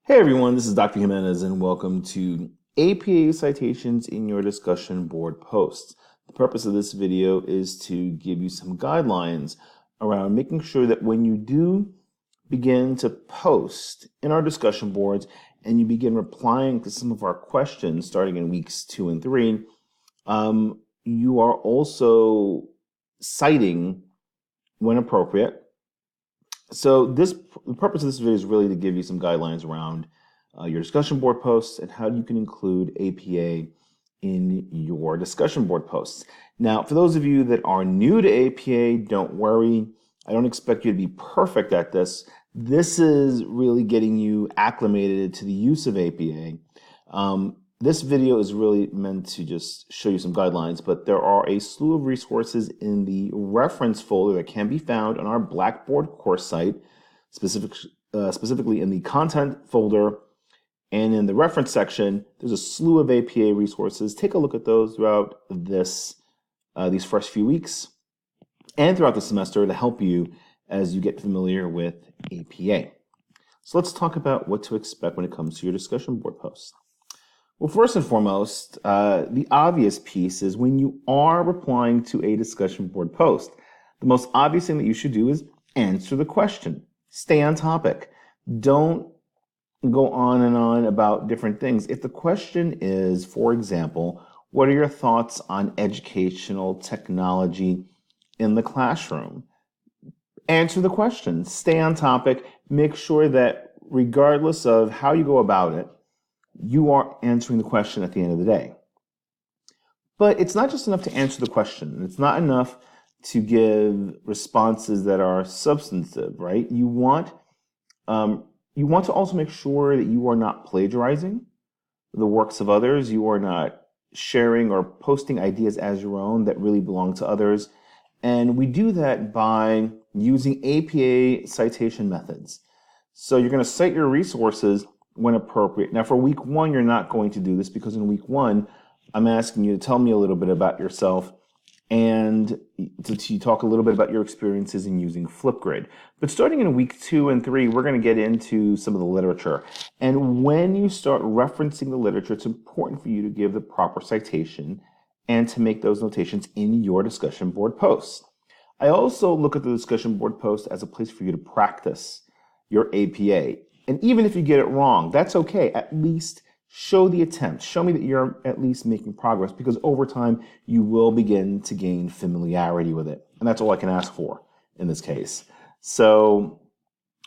Hey everyone, this is Dr. Jimenez and welcome to APA Citations in your discussion board posts. The purpose of this video is to give you some guidelines around making sure that when you do begin to post in our discussion boards and you begin replying to some of our questions starting in weeks 2 and 3, you are also citing when appropriate. So the purpose of this video is really to give you some guidelines around your discussion board posts and how you can include APA in your discussion board posts. Now, for those of you that are new to APA, don't worry. I don't expect you to be perfect at this. This is really getting you acclimated to the use of APA. This video is really meant to just show you some guidelines, but there are a slew of resources in the reference folder that can be found on our Blackboard course site, specifically in the content folder and in the reference section. There's a slew of APA resources. Take a look at those throughout these first few weeks and throughout the semester to help you as you get familiar with APA. So let's talk about what to expect when it comes to your discussion board posts. Well, first and foremost, the obvious piece is when you are replying to a discussion board post, the most obvious thing that you should do is answer the question. Stay on topic. Don't go on and on about different things. If the question is, for example, what are your thoughts on educational technology in the classroom? Answer the question. Stay on topic. Make sure that regardless of how you go about it, you are answering the question at the end of the day. But it's not just enough to answer the question. It's not enough to give responses that are substantive, right? You want to also make sure that you are not plagiarizing the works of others. You are not sharing or posting ideas as your own that really belong to others. And we do that by using APA citation methods. So you're going to cite your resources when appropriate. Now, for week 1, you're not going to do this because in week 1, I'm asking you to tell me a little bit about yourself and to talk a little bit about your experiences in using Flipgrid. But starting in week 2 and 3, we're going to get into some of the literature. And when you start referencing the literature, it's important for you to give the proper citation and to make those notations in your discussion board posts. I also look at the discussion board post as a place for you to practice your APA. And even if you get it wrong, that's okay. At least show the attempt. Show me that you're at least making progress, because over time you will begin to gain familiarity with it. And that's all I can ask for in this case. So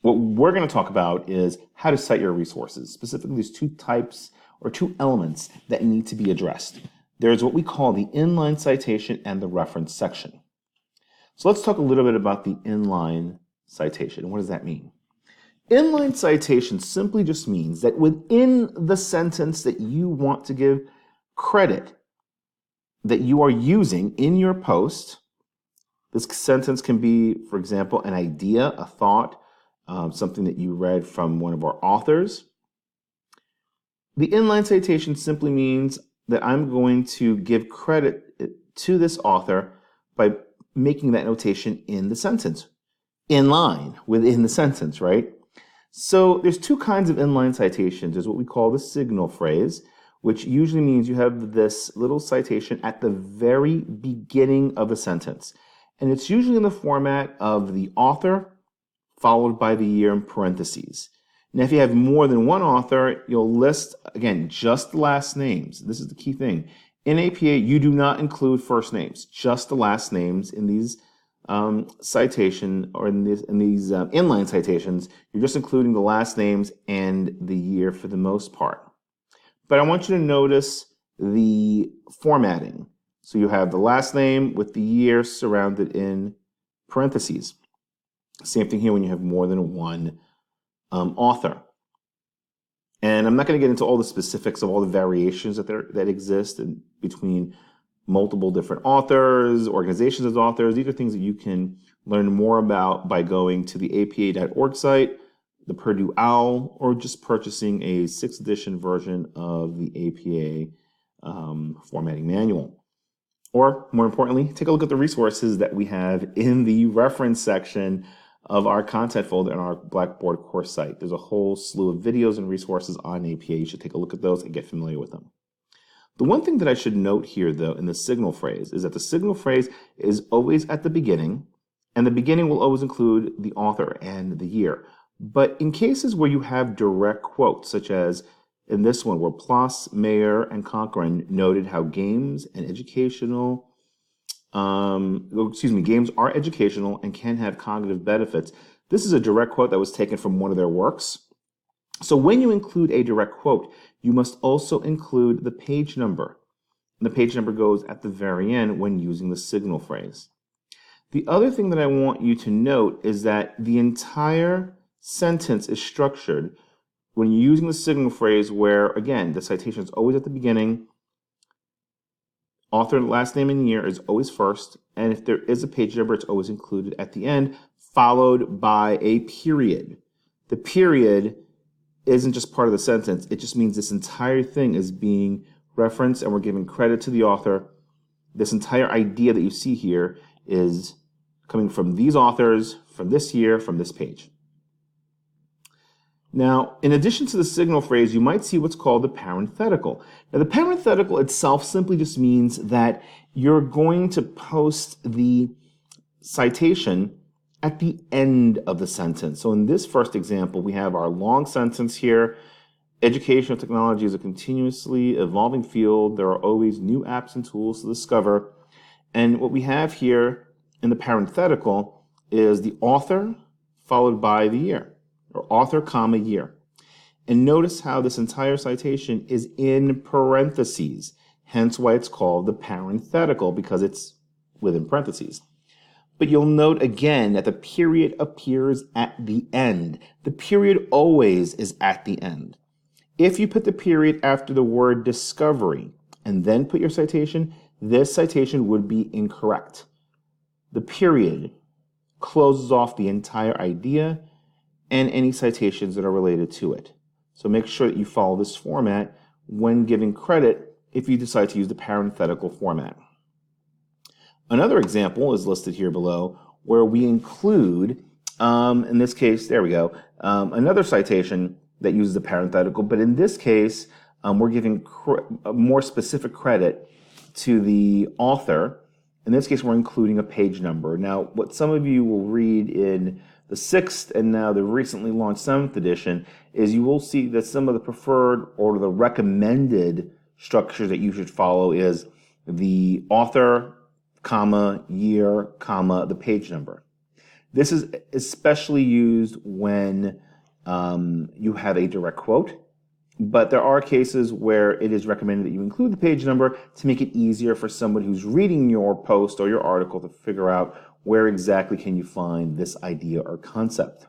what we're going to talk about is how to cite your resources. Specifically, there's 2 types or 2 elements that need to be addressed. There's what we call the inline citation and the reference section. So let's talk a little bit about the inline citation. What does that mean? Inline citation simply just means that within the sentence that you want to give credit that you are using in your post, this sentence can be, for example, an idea, a thought, something that you read from one of our authors. The inline citation simply means that I'm going to give credit to this author by making that notation in the sentence, in line within the sentence, right? So there's 2 kinds of inline citations. There's what we call the signal phrase, which usually means you have this little citation at the very beginning of a sentence. And it's usually in the format of the author followed by the year in parentheses. Now, if you have more than one author, you'll list, again, just the last names. This is the key thing. In APA, you do not include first names, just the last names in these citation or in these inline citations. You're just including the last names and the year for the most part. But I want you to notice the formatting. So you have the last name with the year surrounded in parentheses. Same thing here when you have more than one author. And I'm not going to get into all the specifics of all the variations that exist between multiple different authors, organizations as authors. These are things that you can learn more about by going to the apa.org site, the Purdue OWL, or just purchasing a 6th edition version of the APA formatting manual. Or more importantly, take a look at the resources that we have in the reference section of our content folder in our Blackboard course site. There's a whole slew of videos and resources on APA. You should take a look at those and get familiar with them. The one thing that I should note here, though, in the signal phrase is that the signal phrase is always at the beginning, and the beginning will always include the author and the year. But in cases where you have direct quotes, such as in this one, where Ploss, Mayer, and Cochran noted how games are educational and can have cognitive benefits. This is a direct quote that was taken from one of their works. So when you include a direct quote, you must also include the page number. And the page number goes at the very end when using the signal phrase. The other thing that I want you to note is that the entire sentence is structured when you're using the signal phrase where, again, the citation is always at the beginning, author, last name, and year is always first, and if there is a page number, it's always included at the end, followed by a period. The period isn't just part of the sentence, it just means this entire thing is being referenced and we're giving credit to the author. This entire idea that you see here is coming from these authors, from this year, from this page. Now, in addition to the signal phrase, you might see what's called the parenthetical. Now, the parenthetical itself simply just means that you're going to post the citation at the end of the sentence. So in this first example, we have our long sentence here. Educational technology is a continuously evolving field. There are always new apps and tools to discover. And what we have here in the parenthetical is the author followed by the year, or author, comma, year. And notice how this entire citation is in parentheses, hence why it's called the parenthetical, because it's within parentheses. But you'll note again that the period appears at the end. The period always is at the end. If you put the period after the word discovery and then put your citation, this citation would be incorrect. The period closes off the entire idea and any citations that are related to it. So make sure that you follow this format when giving credit if you decide to use the parenthetical format. Another example is listed here below where we include, in this case, there we go, another citation that uses the parenthetical, but in this case, we're giving more specific credit to the author. In this case, we're including a page number. Now, what some of you will read in the 6th and now the recently launched 7th edition is you will see that some of the preferred or the recommended structure that you should follow is the author, comma, year, comma, the page number. This is especially used when you have a direct quote, but there are cases where it is recommended that you include the page number to make it easier for somebody who's reading your post or your article to figure out where exactly can you find this idea or concept.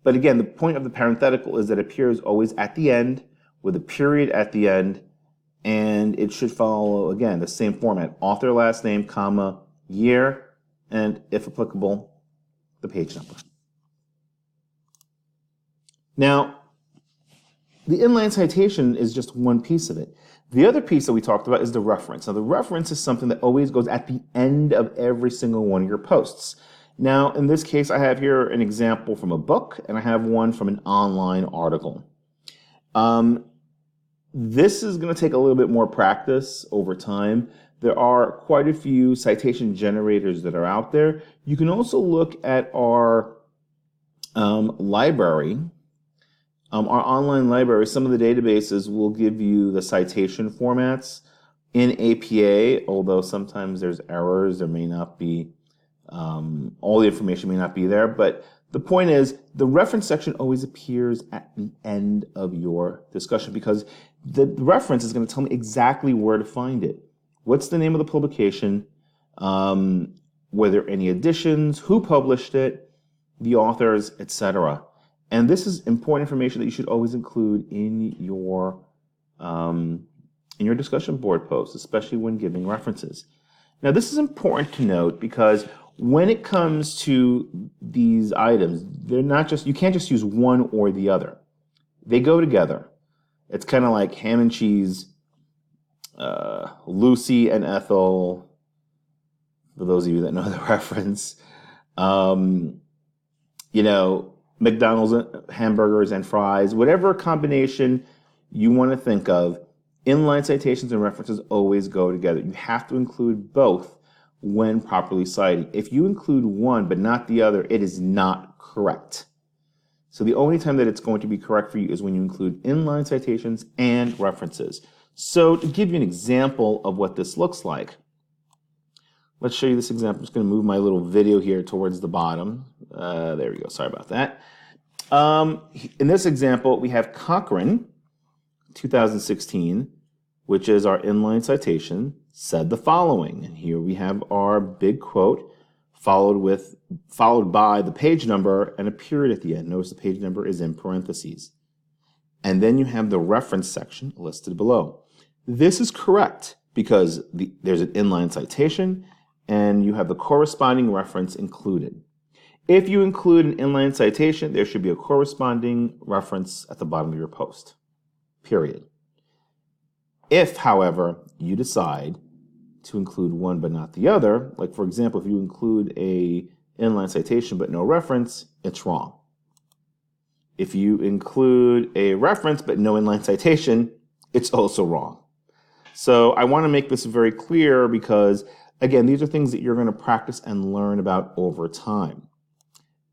But again, the point of the parenthetical is that it appears always at the end with a period at the end, and it should follow, again, the same format, author, last name, comma, year, and if applicable, the page number. Now, the inline citation is just one piece of it. The other piece that we talked about is the reference. Now, the reference is something that always goes at the end of every single one of your posts. Now, in this case, I have here an example from a book, and I have one from an online article. This is going to take a little bit more practice over time. There are quite a few citation generators that are out there. You can also look at our library. Our online library, some of the databases will give you the citation formats in APA, although sometimes there's errors, there may not be, all the information may not be there, but the point is the reference section always appears at the end of your discussion because the reference is going to tell me exactly where to find it. What's the name of the publication, were there any additions, who published it, the authors, etc. And this is important information that you should always include in your discussion board posts, especially when giving references. Now, this is important to note because when it comes to these items, they're not just, you can't just use one or the other. They go together. It's kind of like ham and cheese, Lucy and Ethel, for those of you that know the reference. McDonald's hamburgers and fries, whatever combination you want to think of, inline citations and references always go together. You have to include both when properly citing. If you include one but not the other, it is not correct. So the only time that it's going to be correct for you is when you include inline citations and references. So to give you an example of what this looks like, let's show you this example. I'm just going to move my little video here towards the bottom. There we go. Sorry about that. In this example, we have Cochrane, 2016, which is our inline citation, said the following. And here we have our big quote followed by the page number and a period at the end. Notice the page number is in parentheses. And then you have the reference section listed below. This is correct because there's an inline citation and you have the corresponding reference included. If you include an inline citation, there should be a corresponding reference at the bottom of your post, period. If, however, you decide to include one but not the other, like for example, if you include a inline citation but no reference, it's wrong. If you include a reference but no inline citation, it's also wrong. So I want to make this very clear because, again, these are things that you're going to practice and learn about over time.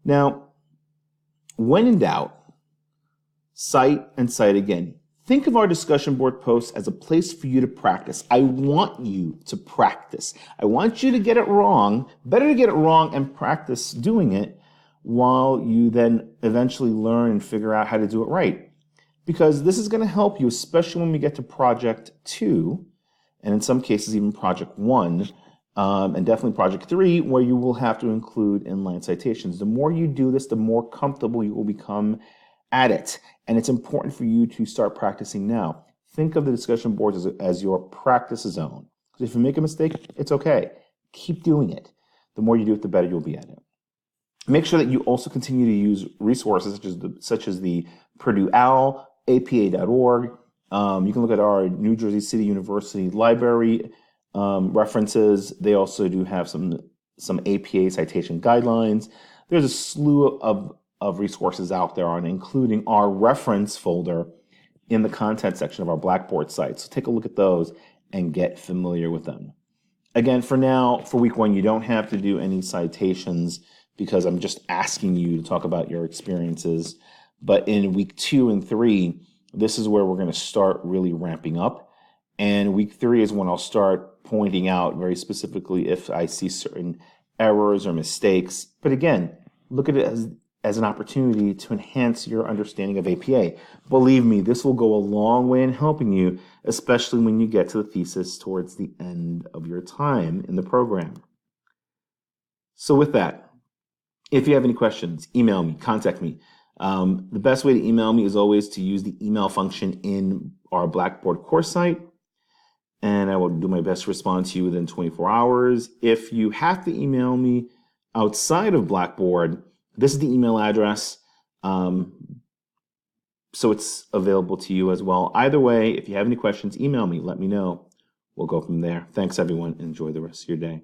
Now, when in doubt, cite and cite again. Think of our discussion board posts as a place for you to practice. I want you to practice. I want you to get it wrong. Better to get it wrong and practice doing it while you then eventually learn and figure out how to do it right. Because this is going to help you, especially when we get to project 2, and in some cases even project 1, and definitely project 3, where you will have to include inline citations. The more you do this, the more comfortable you will become at it. And it's important for you to start practicing now. Think of the discussion boards as your practice zone. Because if you make a mistake, it's okay. Keep doing it. The more you do it, the better you'll be at it. Make sure that you also continue to use resources such as the Purdue OWL, APA.org. You can look at our New Jersey City University library references. They also do have some APA citation guidelines. There's a slew of resources out there on including our reference folder in the content section of our Blackboard site. So take a look at those and get familiar with them. Again, for now, for week 1, you don't have to do any citations because I'm just asking you to talk about your experiences. But in week 2 and 3, this is where we're going to start really ramping up. And week 3 is when I'll start pointing out very specifically if I see certain errors or mistakes. But again, look at it as an opportunity to enhance your understanding of APA. Believe me, this will go a long way in helping you, especially when you get to the thesis towards the end of your time in the program. So with that, if you have any questions, email me, contact me. The best way to email me is always to use the email function in our Blackboard course site, and I will do my best to respond to you within 24 hours. If you have to email me outside of Blackboard, this is the email address, so it's available to you as well. Either way, if you have any questions, email me, let me know. We'll go from there. Thanks, everyone. Enjoy the rest of your day.